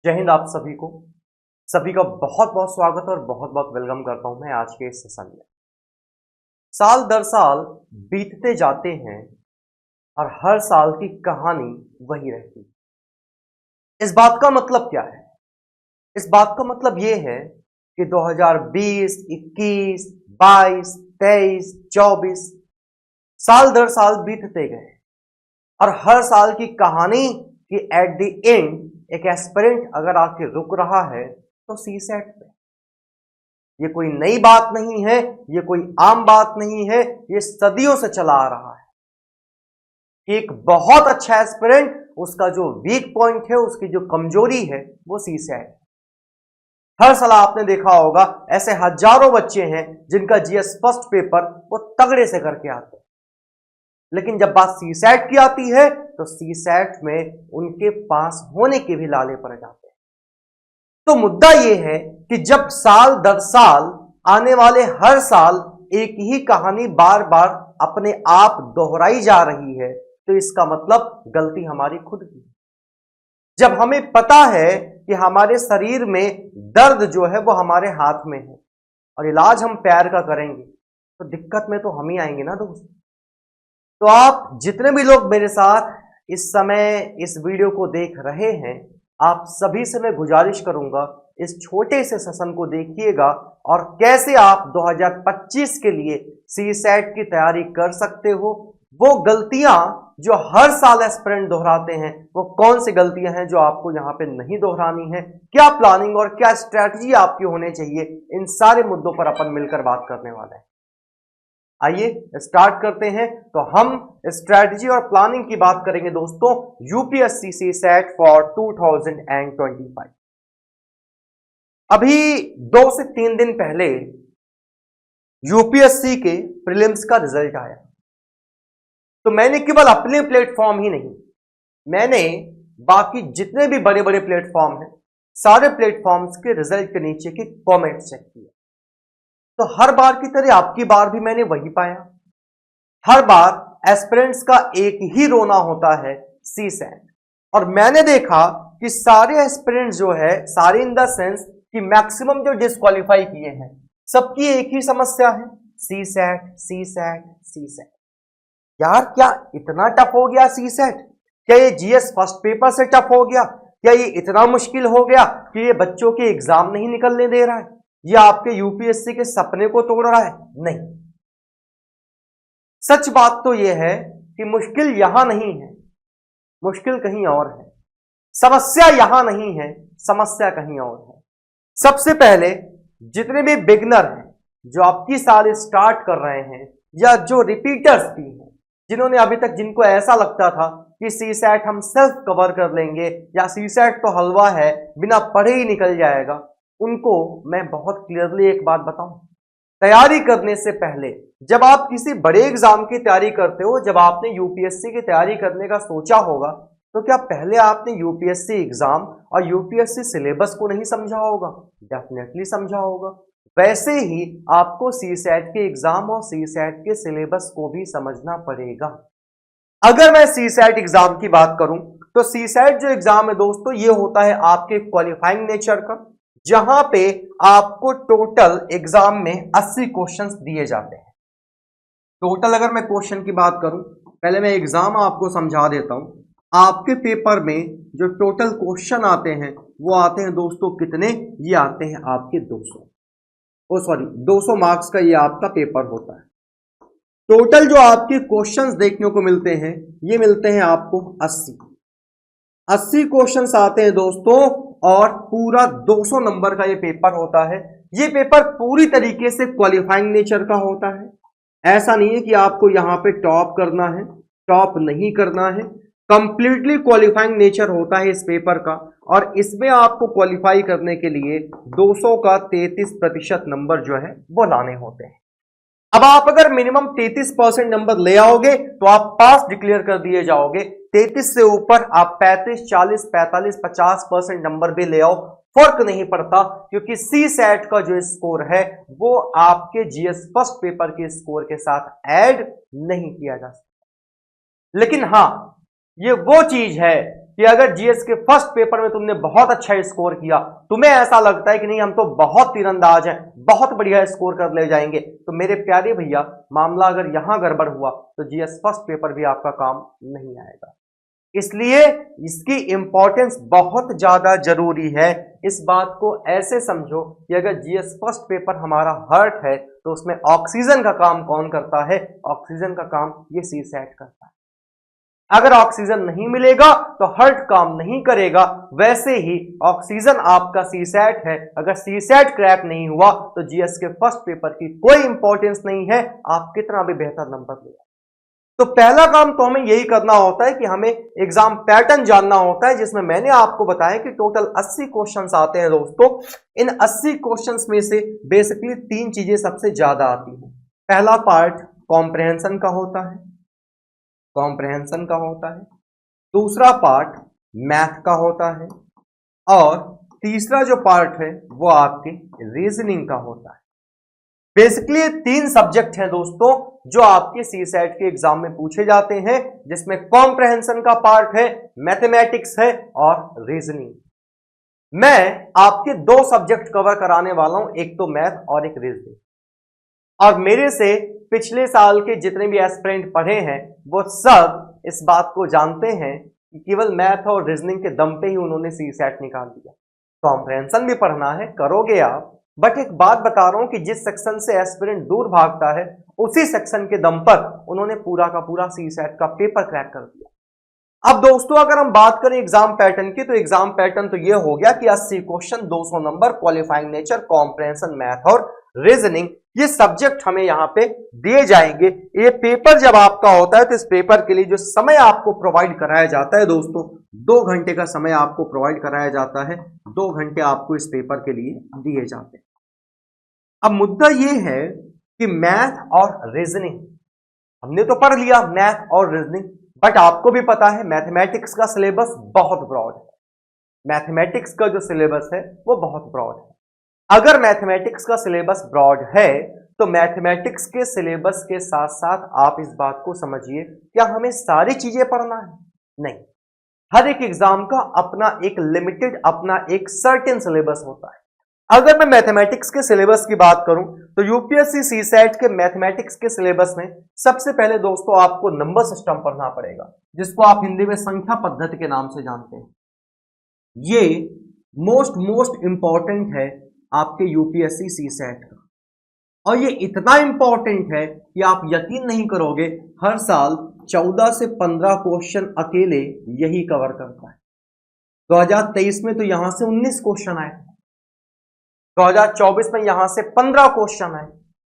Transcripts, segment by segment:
जय हिंद। आप सभी का बहुत बहुत स्वागत और बहुत बहुत वेलकम करता हूं मैं आज के इस सेशन में। साल दर साल बीतते जाते हैं और हर साल की कहानी वही रहती है। इस बात का मतलब क्या है? इस बात का मतलब ये है कि 2020, 21, 22, 23, 24 साल दर साल बीतते गए और हर साल की कहानी कि एट द एंड एक एस्पिरेंट अगर आके रुक रहा है तो सीसेट पे। ये कोई नई बात नहीं है, ये कोई आम बात नहीं है, ये सदियों से चला आ रहा है कि एक बहुत अच्छा एस्पिरेंट उसका जो वीक पॉइंट है, उसकी जो कमजोरी है वो सीसेट। हर साल आपने देखा होगा ऐसे हजारों बच्चे हैं जिनका जीएस फर्स्ट पेपर वो तगड़े से करके आते हैं, लेकिन जब बात सीसेट की आती है तो सीसेट में उनके पास होने के भी लाले पड़ जाते हैं। तो मुद्दा यह है कि जब साल दर साल आने वाले हर साल एक ही कहानी बार बार अपने आप दोहराई जा रही है तो इसका मतलब गलती हमारी खुद की है। जब हमें पता है कि हमारे शरीर में दर्द जो है वो हमारे हाथ में है और इलाज हम पैर का करेंगे तो दिक्कत में तो हम ही आएंगे ना दोस्त। तो आप जितने भी लोग मेरे साथ इस समय इस वीडियो को देख रहे हैं, आप सभी से मैं गुजारिश करूंगा इस छोटे से सेशन को देखिएगा और कैसे आप 2025 के लिए सीसेट की तैयारी कर सकते हो। वो गलतियां जो हर साल एस्पिरेंट दोहराते हैं वो कौन सी गलतियां हैं जो आपको यहां पे नहीं दोहरानी है, क्या प्लानिंग और क्या स्ट्रैटेजी आपकी होनी चाहिए, इन सारे मुद्दों पर अपन मिलकर बात करने वाले हैं। आइए स्टार्ट करते हैं। तो हम स्ट्रैटेजी और प्लानिंग की बात करेंगे दोस्तों यूपीएससी सीसेट फॉर 2025। अभी 2 से 3 दिन पहले यूपीएससी के प्रीलिम्स का रिजल्ट आया, तो मैंने केवल अपने प्लेटफॉर्म ही नहीं, मैंने बाकी जितने भी बड़े बड़े प्लेटफॉर्म हैं सारे प्लेटफॉर्म्स के रिजल्ट के नीचे के कमेंट चेक किए। तो हर बार की तरह आपकी बार भी मैंने वही पाया। हर बार एस्पिरेंट्स का एक ही रोना होता है सीसेट, और मैंने देखा कि सारे एस्पिरेंट्स जो है, सारे इन द सेंस कि मैक्सिमम जो डिस्क्वालीफाई किए हैं सबकी एक ही समस्या है, सीसेट सीसेट सीसेट। यार क्या इतना टफ हो गया सीसेट? क्या ये जीएस फर्स्ट पेपर से टफ हो गया? क्या ये इतना मुश्किल हो गया कि ये बच्चों के एग्जाम नहीं निकलने दे रहा है? ये आपके यूपीएससी के सपने को तोड़ रहा है? नहीं, सच बात तो यह है कि मुश्किल यहां नहीं है, मुश्किल कहीं और है। समस्या यहां नहीं है, समस्या कहीं और है। सबसे पहले जितने भी बिगनर हैं जो आपकी साल स्टार्ट कर रहे हैं या जो रिपीटर्स भी हैं, जिन्होंने अभी तक, जिनको ऐसा लगता था कि सीसेट हम सेल्फ कवर कर लेंगे या सीसेट तो हलवा है, बिना पढ़े ही निकल जाएगा, उनको मैं बहुत क्लियरली एक बात बताऊं। तैयारी करने से पहले जब आप किसी बड़े एग्जाम की तैयारी करते हो, जब आपने यूपीएससी की तैयारी करने का सोचा होगा, तो क्या पहले आपने यूपीएससी एग्जाम और यूपीएससी सिलेबस को नहीं समझा होगा? डेफिनेटली समझा होगा। वैसे ही आपको सीसेट के एग्जाम और सीसेट के सिलेबस को भी समझना पड़ेगा। अगर मैं सीसेट एग्जाम की बात करूं तो सीसेट जो एग्जाम है दोस्तों, ये होता है आपके क्वालिफाइंग नेचर का, जहां पे आपको टोटल एग्जाम में 80 क्वेश्चंस दिए जाते हैं। टोटल अगर मैं क्वेश्चन की बात करूं, पहले मैं एग्जाम आपको समझा देता हूं। आपके पेपर में जो टोटल क्वेश्चन आते हैं वो आते हैं दोस्तों कितने? ये आते हैं आपके 200 मार्क्स का ये आपका पेपर होता है। टोटल जो आपके क्वेश्चंस देखने को मिलते हैं ये मिलते हैं आपको 80 क्वेश्चंस आते हैं दोस्तों, और पूरा 200 नंबर का ये पेपर होता है। ये पेपर पूरी तरीके से क्वालिफाइंग नेचर का होता है। ऐसा नहीं है कि आपको यहां पे टॉप करना है, टॉप नहीं करना है। कंप्लीटली क्वालिफाइंग नेचर होता है इस पेपर का, और इसमें आपको क्वालिफाई करने के लिए 200 का 33% नंबर जो है वो लाने होते हैं। अब आप अगर मिनिमम 33% नंबर ले आओगे तो आप पास डिक्लेयर कर दिए जाओगे। 33 से ऊपर आप 35, 40, 45, 50% नंबर भी ले आओ, फर्क नहीं पड़ता, क्योंकि सीसेट का जो स्कोर है वो आपके जीएस फर्स्ट पेपर के स्कोर के साथ ऐड नहीं किया जा सकता। लेकिन हां, ये वो चीज है कि अगर जीएस के फर्स्ट पेपर में तुमने बहुत अच्छा स्कोर किया, तुम्हें ऐसा लगता है कि नहीं हम तो बहुत तीरंदाज हैं, बहुत बढ़िया स्कोर कर ले जाएंगे, तो मेरे प्यारे भैया मामला अगर यहां गड़बड़ हुआ तो जीएस फर्स्ट पेपर भी आपका काम नहीं आएगा। इसलिए इसकी इंपॉर्टेंस बहुत ज्यादा जरूरी है। इस बात को ऐसे समझो कि अगर जीएस फर्स्ट पेपर हमारा हर्ट है तो उसमें ऑक्सीजन का काम कौन करता है? ऑक्सीजन का काम ये सीसैट करता है। अगर ऑक्सीजन नहीं मिलेगा तो हार्ट काम नहीं करेगा। वैसे ही ऑक्सीजन आपका सीसैट है, अगर सीसैट क्रैक नहीं हुआ तो जीएस के फर्स्ट पेपर की कोई इंपॉर्टेंस नहीं है, आप कितना भी बेहतर नंबर ले। तो पहला काम तो हमें यही करना होता है कि हमें एग्जाम पैटर्न जानना होता है, जिसमें मैंने आपको बताया कि टोटल 80 क्वेश्चंस आते हैं दोस्तों। इन 80 क्वेश्चंस में से बेसिकली 3 चीजें सबसे ज्यादा आती हैं। पहला पार्ट कॉम्प्रहेंशन का होता है, कॉम्प्रहेंशन का होता है। दूसरा पार्ट मैथ का होता है और तीसरा जो पार्ट है वो आपके रीजनिंग का होता है। बेसिकली 3 सब्जेक्ट हैं दोस्तों जो आपके सीसैट के एग्जाम में पूछे जाते हैं, जिसमें कॉम्प्रहेंशन का पार्ट है, मैथमेटिक्स है और रीजनिंग। मैं आपके 2 सब्जेक्ट कवर कराने वाला हूं, एक तो मैथ और एक रीजनिंग। और मेरे से पिछले साल के जितने भी एस्पिरेंट पढ़े हैं वो सब इस बात को जानते हैं कि केवल मैथ और रीजनिंग के दम पे ही उन्होंने सीसैट निकाल दिया। कॉम्प्रहेंशन भी पढ़ना है, करोगे आप, बट एक बात बता रहा हूं कि जिस सेक्शन से एस्पिरेंट दूर भागता है उसी सेक्शन के दम पर उन्होंने पूरा का पूरा सीसैट का पेपर क्रैक कर दिया। अब दोस्तों अगर हम बात करें एग्जाम पैटर्न की, तो एग्जाम पैटर्न तो ये हो गया कि 80 question, 200 number, qualifying nature, comprehension, math और रीजनिंग, ये सब्जेक्ट हमें यहां पे दिए जाएंगे। ये पेपर जब आपका होता है तो इस पेपर के लिए जो समय आपको प्रोवाइड कराया जाता है दोस्तों, 2 घंटे का समय आपको प्रोवाइड कराया जाता है। 2 घंटे आपको इस पेपर के लिए दिए जाते हैं। अब मुद्दा ये है कि मैथ और रीजनिंग हमने तो पढ़ लिया, मैथ और रीजनिंग, बट आपको भी पता है मैथमेटिक्स का सिलेबस बहुत ब्रॉड है। मैथमेटिक्स का जो सिलेबस है वो बहुत ब्रॉड है। अगर मैथमेटिक्स का सिलेबस ब्रॉड है तो मैथमेटिक्स के सिलेबस के साथ साथ आप इस बात को समझिए, क्या हमें सारी चीजें पढ़ना है? नहीं, हर एक एग्जाम का अपना एक लिमिटेड, अपना एक सर्टेन सिलेबस होता है। अगर मैं मैथमेटिक्स के सिलेबस की बात करूं तो यूपीएससी सीसैट के मैथमेटिक्स के सिलेबस में सबसे पहले दोस्तों आपको नंबर सिस्टम पढ़ना पड़ेगा, जिसको आप हिंदी में संख्या पद्धति के नाम से जानते हैं। ये मोस्ट इंपॉर्टेंट है आपके यूपीएससी सीसैट का, और ये इतना इंपॉर्टेंट है कि आप यकीन नहीं करोगे, हर साल 14 से 15 क्वेश्चन अकेले यही कवर करता है। 2023 में तो यहां से 19 क्वेश्चन आए, 2024 में यहां से 15 क्वेश्चन आए।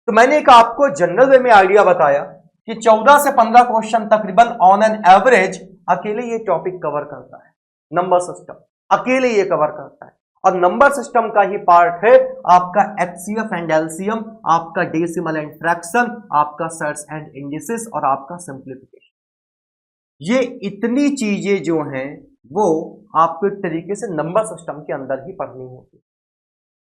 तो मैंने एक आपको जनरल वे में आइडिया बताया कि 14 से 15 क्वेश्चन तकरीबन ऑन एन एवरेज अकेले ये टॉपिक कवर करता है। नंबर सिस्टम अकेले ये कवर करता है, और नंबर सिस्टम का ही पार्ट है आपका एचसीएफ एंड एलसीएम, आपका डेसिमल एंड फ्रैक्शन, आपका सर्च एंड इंडिसेस और आपका सिंप्लीफिकेशन। ये इतनी चीजें जो हैं वो आपको एक तरीके से नंबर सिस्टम के अंदर ही पढ़नी होती है।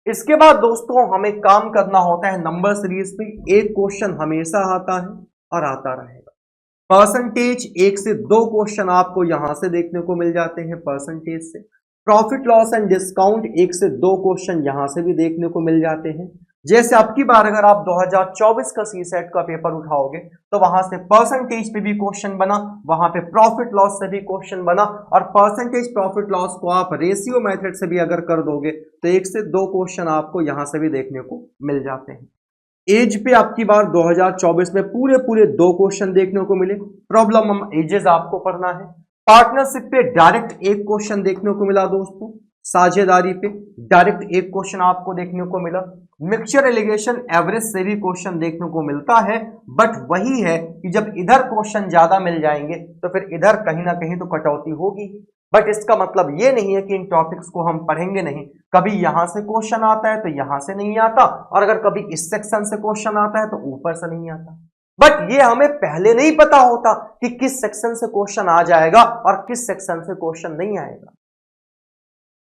इसके बाद दोस्तों हमें काम करना होता है नंबर सीरीज पे। एक क्वेश्चन हमेशा आता है और आता रहेगा। परसेंटेज 1 से 2 क्वेश्चन आपको यहां से देखने को मिल जाते हैं परसेंटेज से। प्रॉफिट लॉस एंड डिस्काउंट 1 से 2 क्वेश्चन यहां से भी देखने को मिल जाते हैं। जैसे अब की बार अगर आप 2024 का सीसैट का पेपर उठाओगे तो वहां से परसेंटेज पे भी क्वेश्चन बना, वहां पे प्रॉफिट लॉस से भी क्वेश्चन बना, और परसेंटेज प्रॉफिट लॉस को आप रेशियो मेथड से भी अगर कर दोगे तो 1 से 2 क्वेश्चन आपको यहां से भी देखने को मिल जाते हैं। एज पे आपकी बार 2024 में पूरे 2 क्वेश्चन देखने को मिले, प्रॉब्लम एजेस आपको पढ़ना है। पार्टनरशिप पे डायरेक्ट 1 क्वेश्चन देखने को मिला दोस्तों, साझेदारी पे डायरेक्ट 1 क्वेश्चन आपको देखने को मिला। मिक्सचर एलिगेशन एवरेज से भी क्वेश्चन देखने को मिलता है, बट वही है कि जब इधर क्वेश्चन ज्यादा मिल जाएंगे तो फिर इधर कहीं ना कहीं तो कटौती होगी। बट इसका मतलब ये नहीं है कि इन टॉपिक्स को हम पढ़ेंगे नहीं। कभी यहां से क्वेश्चन आता है तो यहां से नहीं आता, और अगर कभी इस सेक्शन से क्वेश्चन आता है तो ऊपर से नहीं आता। बट ये हमें पहले नहीं पता होता कि किस सेक्शन से क्वेश्चन आ जाएगा और किस सेक्शन से क्वेश्चन नहीं आएगा।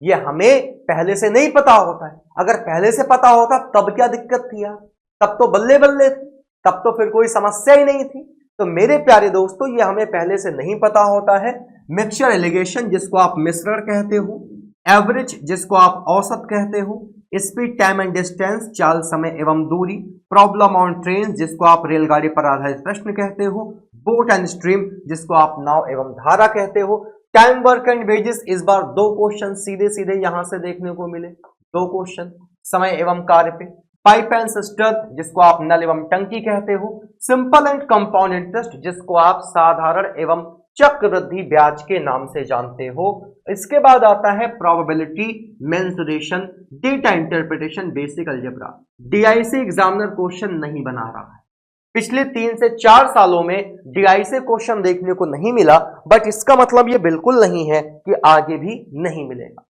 ये हमें पहले से नहीं पता होता है। अगर पहले से पता होता तब क्या दिक्कत थी यार, तब तो बल्ले बल्ले थे, तब तो फिर कोई समस्या ही नहीं थी। तो मेरे प्यारे दोस्तों ये हमें पहले से नहीं पता होता है, मिक्सचर एलिगेशन जिसको आप मिश्रण कहते हो, एवरेज जिसको आप औसत कहते हो, स्पीड टाइम एंड डिस्टेंस चाल समय एवं दूरी, प्रॉब्लम ऑन ट्रेन जिसको आप रेलगाड़ी पर आधारित प्रश्न कहते हो, बोट एंड स्ट्रीम जिसको आप नाव एवं धारा कहते हो, टाइम वर्क एंड वेजेस। इस बार दो क्वेश्चन सीधे सीधे यहां से देखने को मिले, दो क्वेश्चन समय एवं कार्य पे। पाइप एंड सिस्टम जिसको आप नल एवं टंकी कहते हो, सिंपल एंड कंपाउंड इंटरेस्ट जिसको आप साधारण एवं चक्रवृद्धि ब्याज के नाम से जानते हो। इसके बाद आता है probability, mensuration, data interpretation, basic algebra. DIC examiner question नहीं बना रहा है, पिछले 3 से 4 सालों में डीआईसी क्वेश्चन देखने को नहीं मिला, बट इसका मतलब ये बिल्कुल नहीं है कि आगे भी नहीं मिलेगा।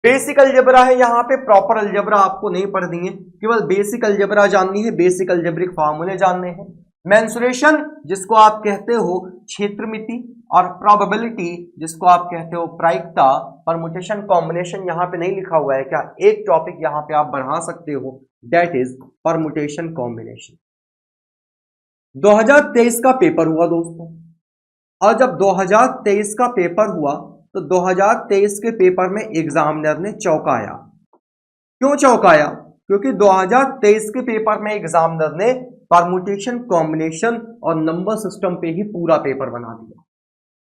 बेसिक अलजेब्रा है, यहाँ पे प्रॉपर अलजेब्रा आपको नहीं पढ़नी है, केवल बेसिक अलजेब्रा जाननी है, बेसिक अलजेब्रिक फॉर्मूले जानने हैं। मेंसुरेशन जिसको आप कहते हो क्षेत्रमिति, और प्रोबेबिलिटी जिसको आप कहते हो प्रायिकता। परमुटेशन कॉम्बिनेशन यहाँ पे नहीं लिखा हुआ है क्या, एक टॉपिक यहाँ पे आप बढ़ा सकते हो, दैट इज परमुटेशन कॉम्बिनेशन। 2023 का पेपर हुआ दोस्तों, और जब 2023 का पेपर हुआ तो 2023 के पेपर में एग्जामिनर ने चौंकाया। क्यों चौंकाया? क्योंकि 2023 के पेपर में एग्जामिनर ने परमुटेशन कॉम्बिनेशन और नंबर सिस्टम पे ही पूरा पेपर बना दिया।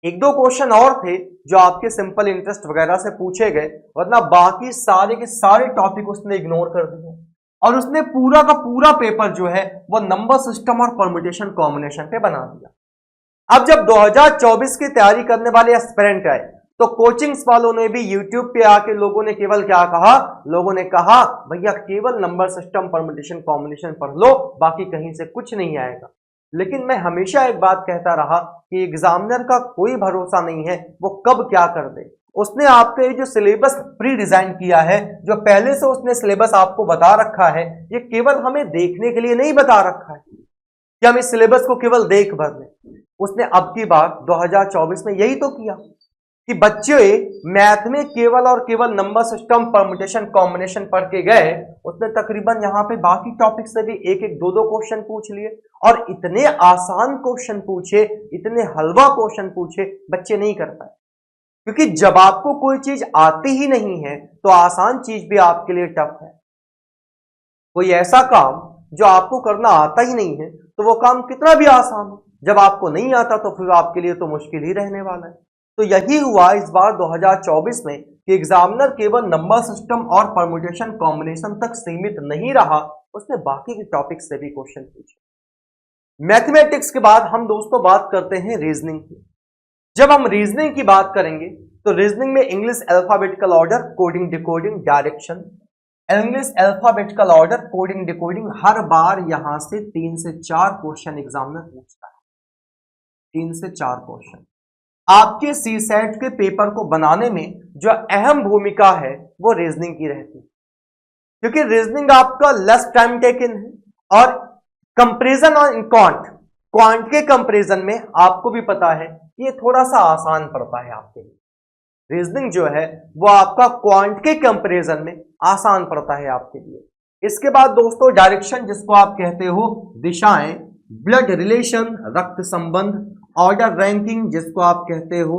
एक दो क्वेश्चन और थे जो आपके सिंपल इंटरेस्ट वगैरह से पूछे गए, वरना बाकी सारे के सारे टॉपिक उसने इग्नोर कर दिए, और उसने पूरा का पूरा पेपर जो है वो नंबर सिस्टम और परमुटेशन कॉम्बिनेशन पे बना दिया। अब जब 2024 की तैयारी करने वाले एस्पिरेंट आए तो कोचिंग्स वालों ने भी यूट्यूब पे आके लोगों ने केवल क्या कहा, लोगों ने कहा भैया केवल नंबर सिस्टम परमुटेशन कॉम्बिनेशन पढ़ लो, बाकी कहीं से कुछ नहीं आएगा। लेकिन मैं हमेशा एक बात कहता रहा कि एग्जामिनर का कोई भरोसा नहीं है, वो कब क्या कर दे। उसने आपके जो सिलेबस प्री डिजाइन किया है, जो पहले से उसने सिलेबस आपको बता रखा है, ये केवल हमें देखने के लिए नहीं बता रखा है कि हम इस सिलेबस को केवल देख भर लें। उसने अब की बार 2024 में यही तो किया कि बच्चे मैथ में केवल और केवल नंबर सिस्टम परमुटेशन कॉम्बिनेशन पढ़ के गए, उसने तकरीबन यहाँ पे बाकी टॉपिक से भी एक एक दो दो क्वेश्चन पूछ लिए, और इतने आसान क्वेश्चन पूछे, इतने हलवा क्वेश्चन पूछे, बच्चे नहीं कर पाए। क्योंकि जब आपको कोई चीज आती ही नहीं है तो आसान चीज भी आपके लिए टफ है। कोई ऐसा काम जो आपको करना आता ही नहीं है तो वो काम कितना भी आसान हो, जब आपको नहीं आता तो फिर आपके लिए तो मुश्किल ही रहने वाला है। तो यही हुआ इस बार 2024 में कि एग्जामिनर केवल नंबर सिस्टम और परमुटेशन कॉम्बिनेशन तक सीमित नहीं रहा, उसने बाकी के टॉपिक से भी क्वेश्चन पूछे। मैथमेटिक्स के बाद हम दोस्तों बात करते हैं रीजनिंग की। जब हम रीजनिंग की बात करेंगे तो रीजनिंग में English alphabetical order, coding, decoding, direction. English alphabetical order, coding, decoding, हर बार यहां से 3 से 4 क्वेश्चन एग्जामिनर पूछता है। 3 से 4 क्वेश्चन आपके सी सेट के पेपर को बनाने में जो अहम भूमिका है वो रीजनिंग की रहती है, क्योंकि रीजनिंग आपका लेस टाइम टेकन है, और कंपैरिजन और क्वांट के कंपैरिजन में आपको भी पता है ये थोड़ा सा आसान पड़ता है आपके लिए। रीजनिंग जो है वो आपका क्वांट के कंपैरिजन में आसान पड़ता है आपके लिए। इसके बाद दोस्तों डायरेक्शन जिसको आप कहते हो दिशाएं, ब्लड रिलेशन रक्त संबंध, ऑर्डर रैंकिंग जिसको आप कहते हो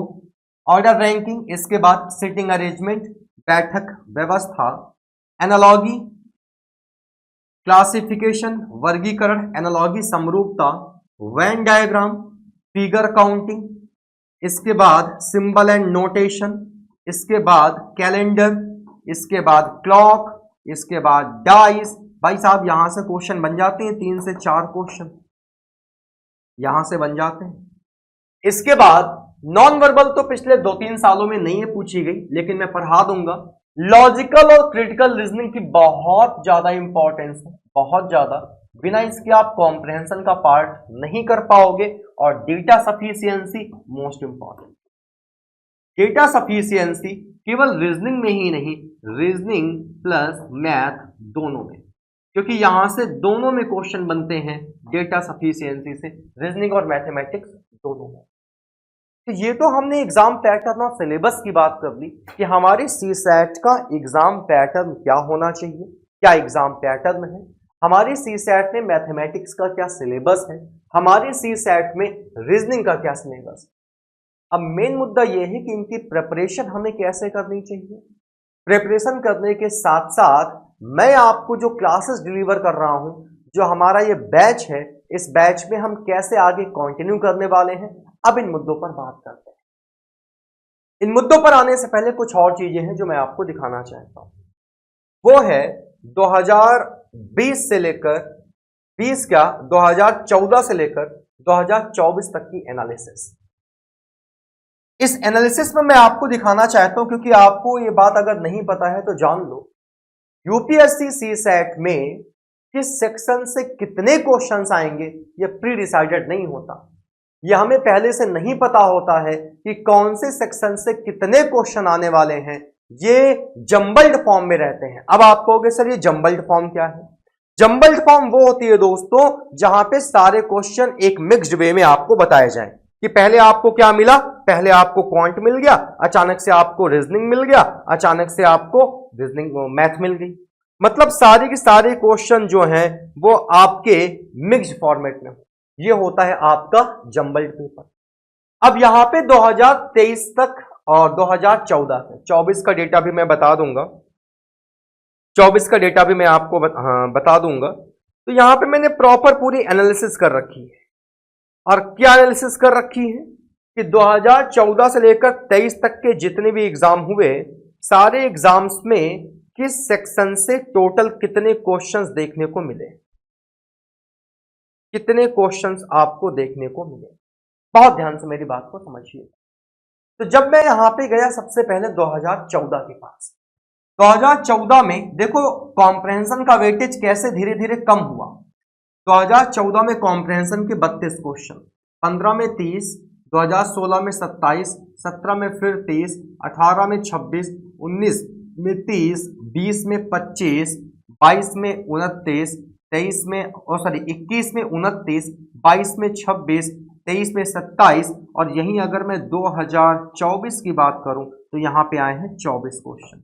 ऑर्डर रैंकिंग, इसके बाद सिटिंग अरेंजमेंट बैठक व्यवस्था, एनालॉजी क्लासिफिकेशन वर्गीकरण, एनालॉजी समरूपता, वेन डायग्राम, फिगर काउंटिंग, इसके बाद सिंबल एंड नोटेशन, इसके बाद कैलेंडर, इसके बाद क्लॉक, इसके बाद डाइस। भाई साहब यहां से क्वेश्चन बन जाते हैं, 3 से 4 क्वेश्चन यहां से बन जाते हैं। इसके बाद नॉन वर्बल तो पिछले 2-3 सालों में नहीं है पूछी गई, लेकिन मैं पढ़ा दूंगा। लॉजिकल और क्रिटिकल रीजनिंग की बहुत ज्यादा इंपॉर्टेंस है, बहुत ज्यादा, बिना इसके आप कॉम्प्रिहेंशन का पार्ट नहीं कर पाओगे। और data sufficiency most important. Data sufficiency केवल रीजनिंग में ही नहीं, रीजनिंग प्लस मैथ दोनों में, क्योंकि यहां से दोनों में क्वेश्चन बनते हैं डेटा सफिशिएंसी से, रीजनिंग और मैथमेटिक्स दोनों में। तो ये तो हमने एग्जाम पैटर्न और सिलेबस की बात कर ली कि हमारे सी सेट का एग्जाम पैटर्न क्या होना चाहिए, क्या एग्जाम पैटर्न है, हमारे सी सेट में मैथमेटिक्स का क्या सिलेबस है, हमारे सी सेट में रीजनिंग का क्या सिलेबस है। अब मेन मुद्दा यह है कि इनकी प्रिपरेशन हमें कैसे करनी चाहिए। प्रिपरेशन करने के साथ साथ मैं आपको जो क्लासेस डिलीवर कर रहा हूं, जो हमारा ये बैच है, इस बैच में हम कैसे आगे कंटिन्यू करने वाले हैं, अब इन मुद्दों पर बात करते हैं। इन मुद्दों पर आने से पहले कुछ और चीजें हैं जो मैं आपको दिखाना चाहता हूं। वो है 2020 से लेकर 2014 से लेकर 2024 तक की एनालिसिस। इस एनालिसिस में मैं आपको दिखाना चाहता हूं, क्योंकि आपको ये बात अगर नहीं पता है तो जान लो, यूपीएससी सीसैट में किस सेक्शन से कितने क्वेश्चंस आएंगे ये प्री डिसाइडेड नहीं होता। ये हमें पहले से नहीं पता होता है कि कौन से सेक्शन से कितने क्वेश्चन आने वाले हैं। ये जंबल्ड फॉर्म में रहते हैं। अब आप कहोगे सर ये जंबल्ड फॉर्म क्या है? जंबल्ड फॉर्म वो होती है दोस्तों जहां पे सारे क्वेश्चन एक मिक्स्ड वे में आपको बताए जाएं कि पहले आपको क्या मिला, पहले आपको क्वांट मिल गया, अचानक से आपको रीजनिंग मिल गया, अचानक से आपको रीजनिंग मैथ मिल गई। मतलब सारे के सारे क्वेश्चन जो हैं वो आपके मिक्स्ड फॉर्मेट में हो। ये होता है आपका जंबल्ड पेपर। अब यहां पे 2023 तक और 2014 तक, 24 का डेटा भी मैं बता दूंगा, 24 का डेटा भी मैं आपको बता दूंगा। तो यहां पे मैंने प्रॉपर पूरी एनालिसिस कर रखी है। और क्या एनालिसिस कर रखी है कि 2014 से लेकर 23 तक के जितने भी एग्जाम हुए, सारे एग्जाम्स में किस सेक्शन से टोटल कितने क्वेश्चंस देखने को मिले, कितने क्वेश्चंस आपको देखने को मिले। बहुत ध्यान से मेरी बात को समझिए। तो जब मैं यहां पे गया सबसे पहले 2014 के पास, 2014 में देखो कॉम्प्रहेंशन का वेटेज कैसे धीरे धीरे कम हुआ। 2014 में कॉम्प्रहेंशन के 32 क्वेश्चन, 15 में 30, 2016 में 27, 17 में फिर 30, 18 में 26, 19 में 30, 20 में 25, 22 में 29, 23 में 21 में 29, 22 में 26, 23 में 27, और यहीं अगर मैं 2024 की बात करूं तो यहां पे आए हैं 24 क्वेश्चन।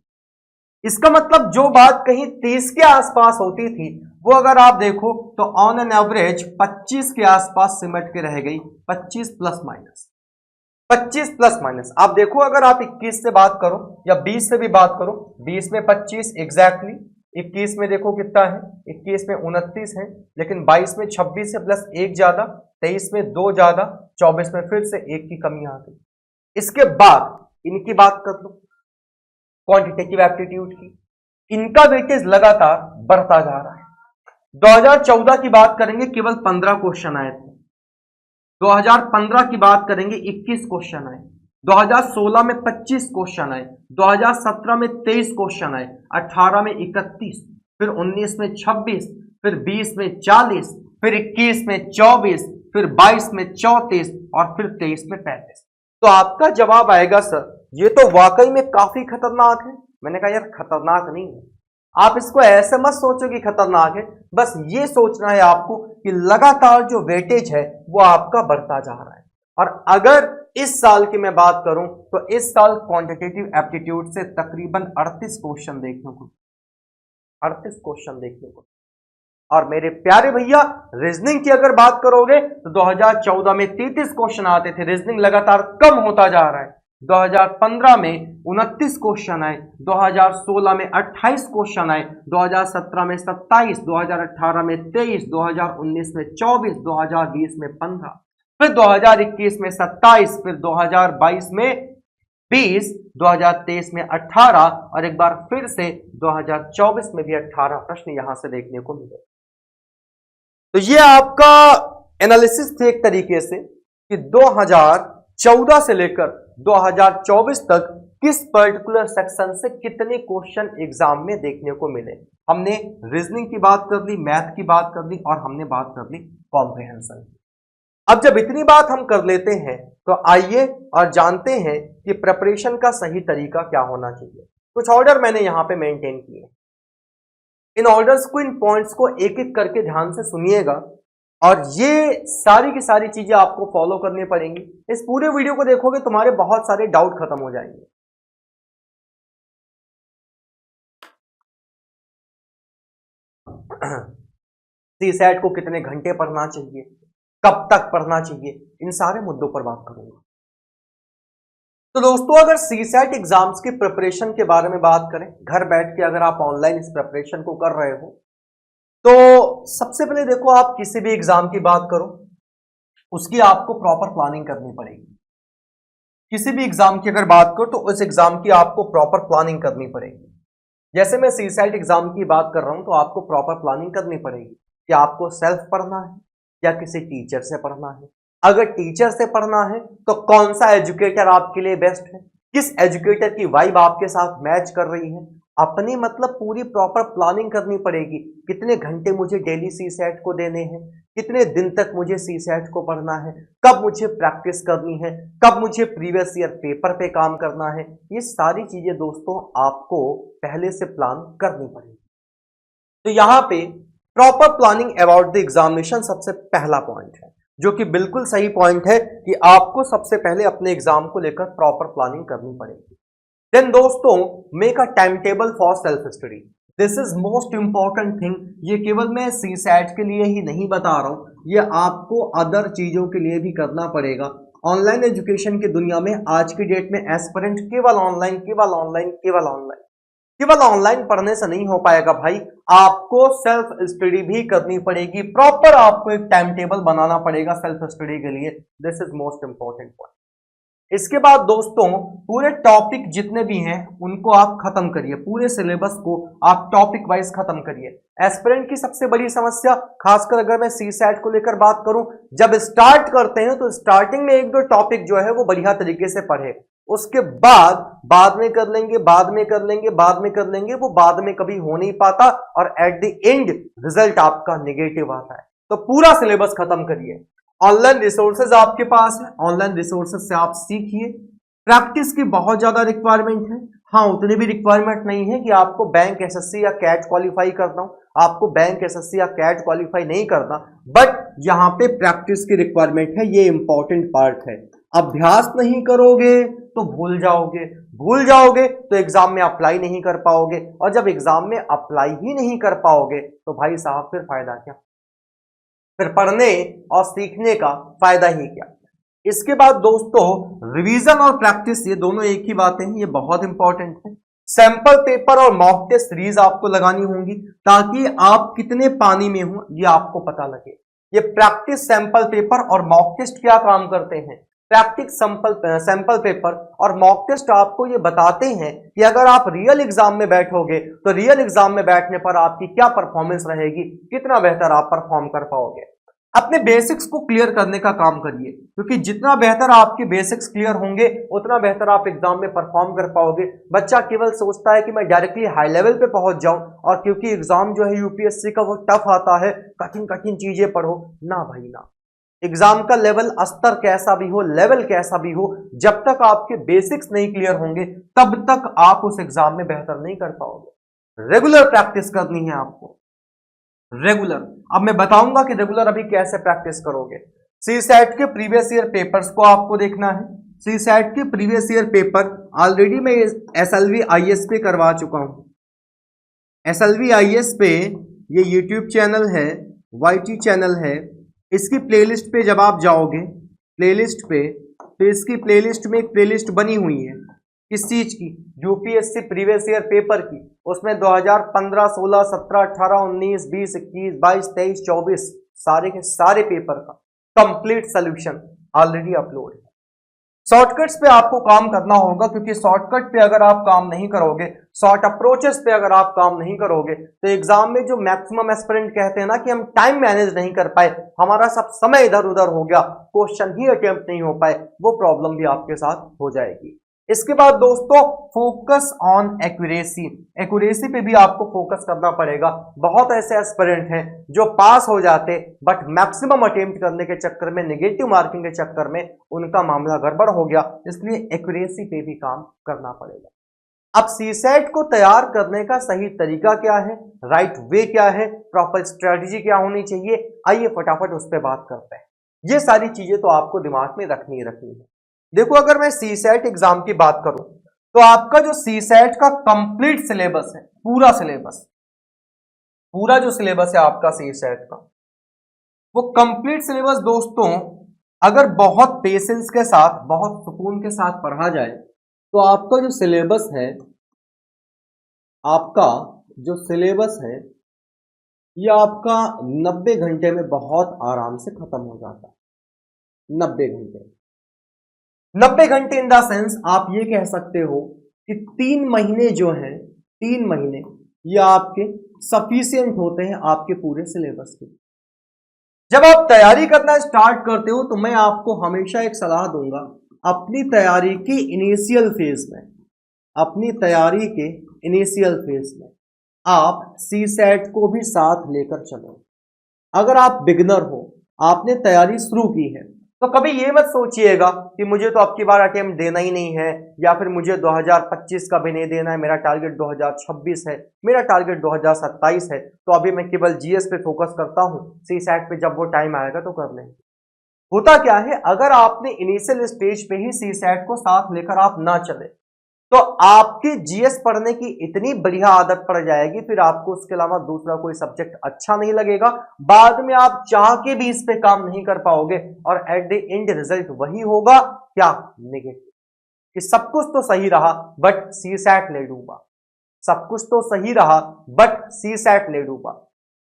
इसका मतलब जो बात कहीं 30 के आसपास होती थी वो अगर आप देखो तो ऑन एन एवरेज 25 के आसपास सिमट के रह गई। 25 प्लस माइनस, 25 प्लस माइनस। आप देखो अगर आप 21 से बात करो या 20 से भी बात करो, 20 में 25 एग्जैक्टली, 21 में देखो कितना है, 21 में 29 है, लेकिन 22 में 26 से प्लस 1 ज्यादा, 23 में 2 ज्यादा, 24 में फिर से 1 की कमी आ गई। इसके बाद इनकी बात कर लो क्वांटिटेटिव एप्टीट्यूड की, इनका वेटेज लगातार बढ़ता जा रहा है। 2014 की बात करेंगे केवल 15 क्वेश्चन आए थे, 2015 की बात करेंगे 21 क्वेश्चन आए, 2016 में 25 क्वेश्चन आए, 2017 में 23 क्वेश्चन आए, 18 में 31, फिर 19 में 26, फिर 20 में 40, फिर 21 में 24, फिर 22 में 34 और फिर 23 में 35। तो आपका जवाब आएगा सर ये तो वाकई में काफी खतरनाक है। मैंने कहा यार खतरनाक नहीं है, आप इसको ऐसे मत सोचो कि खतरनाक है, बस ये सोचना है आपको कि लगातार जो वेटेज है वो आपका बढ़ता जा रहा है। और अगर इस साल की मैं बात करूं तो इस साल क्वांटिटेटिव एप्टीट्यूड से तकरीबन 38 क्वेश्चन देखने को, 38 क्वेश्चन देखने को। और मेरे प्यारे भैया रीजनिंग की अगर बात करोगे तो 2014 में 33 क्वेश्चन आते थे, रीजनिंग लगातार कम होता जा रहा है। 2015 में 29 क्वेश्चन आए, 2016 में 28 क्वेश्चन आए, 2017 में 27, 2018 में 23, 2019 में 24, 2020 में 15, फिर 2021 में 27, फिर 2022 में 20, 2023 में 18 और एक बार फिर से 2024 में भी 18 प्रश्न यहां से देखने को मिले। तो ये आपका एनालिसिस थे एक तरीके से कि 2014 से लेकर 2024 तक किस पर्टिकुलर सेक्शन से कितने क्वेश्चन एग्जाम में देखने को मिले। हमने रीजनिंग की बात कर ली, मैथ की बात कर ली और हमने बात कर ली कॉम्प्रिहेंशन की। अब जब इतनी बात हम कर लेते हैं तो आइए और जानते हैं कि प्रिपरेशन का सही तरीका क्या होना चाहिए। कुछ ऑर्डर मैंने यहां पे मेंटेन किए, इन ऑर्डर्स को, इन पॉइंट्स को एक एक करके ध्यान से सुनिएगा और ये सारी की सारी चीजें आपको फॉलो करनी पड़ेंगी। इस पूरे वीडियो को देखोगे तुम्हारे बहुत सारे डाउट खत्म हो जाएंगे। सीसैट को कितने घंटे पढ़ना चाहिए, कब तक पढ़ना चाहिए, इन सारे मुद्दों पर बात करूंगा। तो दोस्तों अगर सीसैट एग्जाम्स की प्रिपरेशन के बारे में बात करें, घर बैठ के अगर आप ऑनलाइन इस प्रिपरेशन को कर रहे हो, तो सबसे पहले देखो, आप किसी भी एग्जाम की बात करो, उसकी आपको प्रॉपर प्लानिंग करनी पड़ेगी। किसी भी एग्जाम की अगर बात करो तो उस एग्जाम की आपको प्रॉपर प्लानिंग करनी पड़ेगी। जैसे मैं सीसैट एग्जाम की बात कर रहा हूं, तो आपको प्रॉपर प्लानिंग करनी पड़ेगी कि आपको सेल्फ पढ़ना है या किसी टीचर से पढ़ना है। अगर टीचर से पढ़ना है तो कौन सा एजुकेटर आपके लिए बेस्ट है, किस एजुकेटर की वाइब आपके साथ मैच कर रही है, अपनी मतलब पूरी प्रॉपर प्लानिंग करनी पड़ेगी। कितने घंटे मुझे डेली सीसैट को देने हैं, कितने दिन तक मुझे सीसैट को पढ़ना है, कब मुझे प्रैक्टिस करनी है, कब मुझे प्रीवियस ईयर पेपर पे काम करना है, ये सारी चीजें दोस्तों आपको पहले से प्लान करनी पड़ेगी। तो यहां पे proper planning about the examination सबसे पहला पॉइंट है, जो कि बिल्कुल सही पॉइंट है कि आपको सबसे पहले अपने एग्जाम को लेकर प्रॉपर प्लानिंग करनी पड़ेगी। देन दोस्तों, make a time table for self study. This is most important thing. ये केवल मैं सीसैट के लिए ही नहीं बता रहा हूं, ये आपको अदर चीजों के लिए भी करना पड़ेगा। ऑनलाइन एजुकेशन की दुनिया में आज की डेट में एस्पिरेंट केवल ऑनलाइन केवल ऑनलाइन केवल ऑनलाइन केवल ऑनलाइन पढ़ने से नहीं हो पाएगा भाई, आपको सेल्फ स्टडी भी करनी पड़ेगी। प्रॉपर आपको एक टाइम टेबल बनाना पड़ेगा सेल्फ स्टडी के लिए। This is most important point. इसके बाद दोस्तों, पूरे टॉपिक जितने भी हैं उनको आप खत्म करिए, पूरे सिलेबस को आप टॉपिक वाइज खत्म करिए। एस्पिरेंट की सबसे बड़ी समस्या, खासकर अगर मैं सीसैट को लेकर बात करूं, जब स्टार्ट करते हैं तो स्टार्टिंग में एक दो टॉपिक जो है वो बढ़िया तरीके से पढ़े, उसके बाद में कर लेंगे, बाद में कर लेंगे, बाद में कर लेंगे, वो बाद में कभी हो नहीं पाता और एट द एंड रिजल्ट आपका नेगेटिव आता है। तो पूरा सिलेबस खत्म करिए। ऑनलाइन रिसोर्सेज आपके पास है, ऑनलाइन रिसोर्सेज से आप सीखिए। प्रैक्टिस की बहुत ज्यादा रिक्वायरमेंट है। हाँ, उतनी भी रिक्वायरमेंट नहीं है कि आपको बैंक एसएससी या कैट क्वालिफाई करना हो, आपको बैंक एसएससी या कैट क्वालिफाई नहीं करना, बट यहां पे प्रैक्टिस की रिक्वायरमेंट है, ये इंपॉर्टेंट पार्ट है। अभ्यास नहीं करोगे तो भूल जाओगे तो एग्जाम में अप्लाई नहीं कर पाओगे, और जब एग्जाम में अप्लाई ही नहीं कर पाओगे तो भाई साहब फिर फायदा क्या, फिर पढ़ने और सीखने का फायदा ही क्या। इसके बाद दोस्तों, रिवीजन और प्रैक्टिस ये दोनों एक ही बातें हैं, ये बहुत इंपॉर्टेंट है। सैंपल पेपर और मॉक टेस्ट सीरीज आपको लगानी होंगी ताकि आप कितने पानी में हो ये आपको पता लगे। ये प्रैक्टिस सैंपल पेपर और मॉक टेस्ट क्या काम करते हैं, प्रैक्टिस सैंपल पेपर और मॉक टेस्ट आपको ये बताते हैं कि अगर आप रियल एग्जाम में बैठोगे तो रियल एग्जाम में बैठने पर आपकी क्या परफॉर्मेंस रहेगी, कितना बेहतर आप परफॉर्म कर पाओगे। अपने बेसिक्स को क्लियर करने का काम करिए, क्योंकि जितना बेहतर आपके बेसिक्स क्लियर होंगे उतना बेहतर आप एग्जाम में परफॉर्म कर पाओगे। बच्चा केवल सोचता है कि मैं डायरेक्टली हाई लेवल पे पहुंच जाऊं, और क्योंकि एग्जाम जो है यूपीएससी का वो टफ आता है, कठिन कठिन चीजें पढ़ो ना भाई ना। एग्जाम का लेवल, स्तर कैसा भी हो, लेवल कैसा भी हो, जब तक आपके बेसिक्स नहीं क्लियर होंगे तब तक आप उस एग्जाम में बेहतर नहीं कर पाओगे। रेगुलर प्रैक्टिस करनी है आपको, रेगुलर। अब मैं बताऊंगा कि रेगुलर अभी कैसे प्रैक्टिस करोगे। सीसैट के प्रीवियस ईयर पेपर्स को आपको देखना है। सीसैट के प्रीवियस ईयर पेपर ऑलरेडी मैं एसएलवी आईएएस पे करवा चुका हूं। एसएलवी आईएएस पे ये यूट्यूब चैनल है, वाईटी चैनल है। इसकी प्लेलिस्ट पे जब आप जाओगे, प्लेलिस्ट पे, तो इसकी प्लेलिस्ट में एक प्लेलिस्ट बनी हुई है, किस चीज की, यूपीएससी प्रीवियस ईयर पेपर की। उसमें 2015, 16, 17, 18, 19, 20, 21, 22, 23, 24 सारे के सारे पेपर का कंप्लीट सोल्यूशन ऑलरेडी अपलोड है। शॉर्टकट्स पे आपको काम करना होगा, क्योंकि शॉर्टकट पे अगर आप काम नहीं करोगे, शॉर्ट अप्रोचेस पे अगर आप काम नहीं करोगे, तो एग्जाम में जो मैक्सिमम एस्पिरेंट कहते हैं ना कि हम टाइम मैनेज नहीं कर पाए, हमारा सब समय इधर उधर हो गया, क्वेश्चन ही अटेम्प्ट नहीं हो पाए, वो प्रॉब्लम भी आपके साथ हो जाएगी। इसके बाद दोस्तों, फोकस ऑन एक्यूरेसी। एक्यूरेसी पे भी आपको फोकस करना पड़ेगा। बहुत ऐसे एस्पिरेंट हैं जो पास हो जाते, बट मैक्सिमम अटेम्प्ट करने के चक्कर में, नेगेटिव मार्किंग के चक्कर में उनका मामला गड़बड़ हो गया, इसलिए एक्यूरेसी पे भी काम करना पड़ेगा। अब सीसैट को तैयार करने का सही तरीका क्या है, राइट वे क्या है, प्रॉपर स्ट्रेटजी क्या होनी चाहिए, आइए फटाफट उस पर बात करते हैं। ये सारी चीजें तो आपको दिमाग में रखनी है। देखो, अगर मैं सीसैट एग्जाम की बात करूं तो आपका जो सीसैट का कंप्लीट सिलेबस है, पूरा जो सिलेबस है आपका सीसैट का, वो कंप्लीट सिलेबस दोस्तों अगर बहुत पेशेंस के साथ, बहुत सुकून के साथ पढ़ा जाए तो आपका जो सिलेबस है, आपका जो सिलेबस है ये आपका 90 घंटे में बहुत आराम से खत्म हो जाता है। 90 घंटे, 90 घंटे इन द सेंस आप ये कह सकते हो कि 3 महीने जो हैं, 3 महीने ये आपके सफिशिएंट होते हैं आपके पूरे सिलेबस के। जब आप तैयारी करना स्टार्ट करते हो तो मैं आपको हमेशा एक सलाह दूंगा, अपनी तैयारी की इनिशियल फेज में, अपनी तैयारी के इनिशियल फेज में आप सी सेट को भी साथ लेकर चलो। अगर आप बिगनर हो, आपने तैयारी शुरू की है, तो कभी ये मत सोचिएगा कि मुझे तो अब की बार अटेम्प्ट देना ही नहीं है, या फिर मुझे 2025 का भी नहीं देना है, मेरा टारगेट 2026 है, मेरा टारगेट 2027 है, तो अभी मैं केवल जीएस पे फोकस करता हूं, सी सेट पे जब वो टाइम आएगा तो कर लेंगे। होता क्या है, अगर आपने इनिशियल स्टेज पे ही सी सेट को साथ लेकर आप ना चले तो आपकी जीएस पढ़ने की इतनी बढ़िया आदत पड़ जाएगी, फिर आपको उसके अलावा दूसरा कोई सब्जेक्ट अच्छा नहीं लगेगा, बाद में आप चाह के भी इस पे काम नहीं कर पाओगे और एट द एंड रिजल्ट वही होगा क्या, नेगेटिव, कि सब कुछ तो सही रहा बट सी सैट ले डूबा, सब कुछ तो सही रहा बट सी सैट ले डूबा,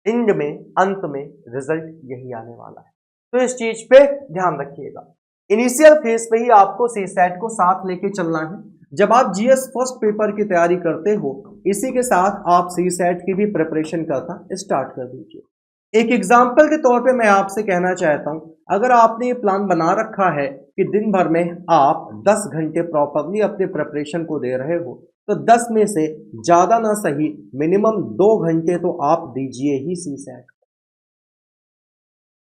एंड में, अंत में रिजल्ट यही आने वाला है। तो इस चीज पे ध्यान रखिएगा, इनिशियल फेज पे ही आपको सी सैट को साथ लेके चलना है। जब आप जीएस फर्स्ट पेपर की तैयारी करते हो, इसी के साथ आप सी सेट की भी प्रिपरेशन करना स्टार्ट कर दीजिए। एक एग्जाम्पल के तौर पे मैं आपसे कहना चाहता हूं, अगर आपने ये प्लान बना रखा है कि दिन भर में आप 10 घंटे प्रॉपरली अपने प्रिपरेशन को दे रहे हो, तो 10 में से ज्यादा ना सही मिनिमम 2 घंटे तो आप दीजिए ही सी सेट,